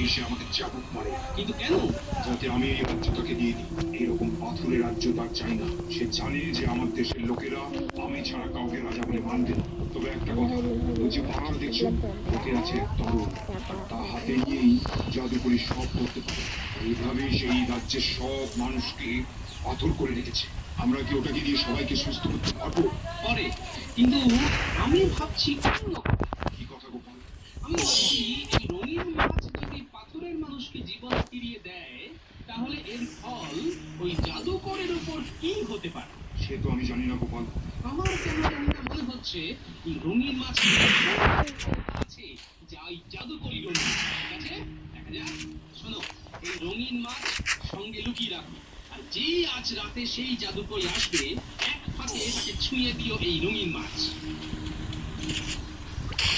এসে আমাকে চাবুক মারে। কিন্তু কেন? যাতে আমি এই রাজ্যটাকে দিয়ে দিই। এরকম পাথরের রাজ্য তার চাই না। সে জানে যে আমার দেশের লোকেরা আমি ছাড়া কাউকে রাজা বলে মানবে না। তবে একটা কথা, ওই যে পাহাড় দেখছো, ওতে আছে এক তরল, আর তা হাতে নিয়েই জাদুকরি সব করতে পারে। এইভাবেই সেই রাজ্যের সব মানুষকে পাথর করে রেখেছে। আমরা কি ওটাকে দিয়ে সবাইকে সুস্থ করতে পারবো? পরে কিন্তু আমি ভাবছি অন্য কথা। কি কথা গোপাল? আমি ভাবছি এই রঙিন মাছ যদি পাথরের মানুষকে জীবন ফিরিয়ে দেয়, তাহলে এর ফল ওই জাদুকরের উপর কি হতে পারে? সে তো আমি জানি না গোপাল। আমার কেন জানি না মনে হচ্ছে এই রঙিন মাছ আছে, যা ওই জাদুকরি রঙিন। ঠিক আছে, দেখা যাক। শোনো, এই রঙিন মাছ সঙ্গে লুকিয়ে রাখো, আর যেই আজ রাতে সেই জাদুকরি আসবে, এক ফাঁকে তাকে ছুঁয়ে দিও এই রঙিন মাছ।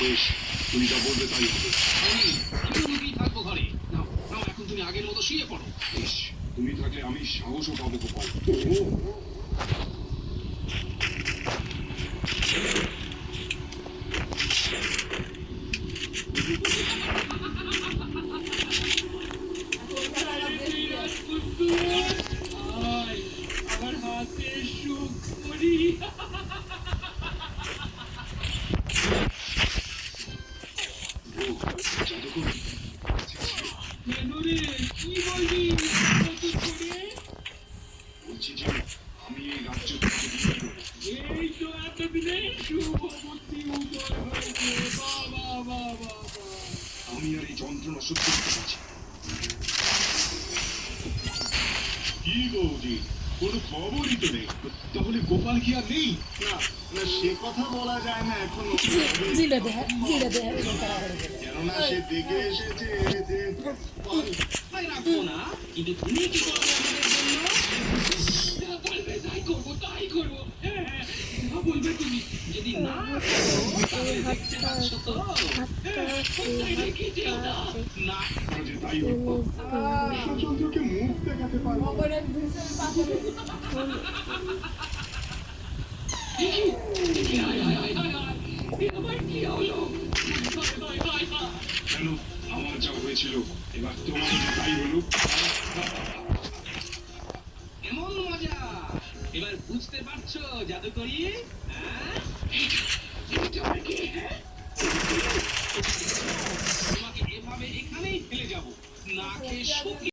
বেশ, তুমি যা বলবে তাই হবে। আমি লুকিয়ে থাকবো ঘরে। নাও নাও, এখন তুমি আগের মতো শুয়ে পড়ো। বেশ, তুমি থাকলে আমি সাহসও পাবো গোপাল। আমার হাতে সুখ করি। জাদুকর, কেন রে, কি বলবি? বলছি যে আমি এই রাজ্য থেকে দিয়ে দেবো। এই তো এতদিনে শুভ বুদ্ধি উদয় হয়েছে। বাবা বাবা বাবা, আমি আর এই যন্ত্রণা সহ্য করতে পারছি না। কি বৌদি, কোনো খবরই তো নেই। তাহলে গোপাল কি আর নেই? না না, সে কথা বলা যায় না এখনো। কেননা সে দেখে এসেছে যে তাই রাখবো না, কিন্তু তুমি কি করবে আমাদের জন্য? যা বলবে তাই করবো, তাই করবো। হ্যাঁ, হ্যাঁ, যা বলবে তুমি। যদি না করো, তাহলে দেখতে পাচ্ছ তো? হ্যাঁ, কোথায় রেখে যেও না। না, যে তাই হোক। কৃষ্ণচন্দ্রকে মুখ দেখাতে পারবো। দেখি, হায়, হায়, হায়, হায়, হায়। এ আবার কি হলো? হায়, হায়, হায়, হায়। কেন, আমার যা হয়েছিল এবার তোমার যে তাই হলো। এমন মজা, এবার বুঝতে পারছো জাদুকরি? হ্যাঁ? এটা কি, হ্যাঁ? তোমাকে এভাবে এখানেই ফেলে যাবো, না খেয়ে শুকিয়ে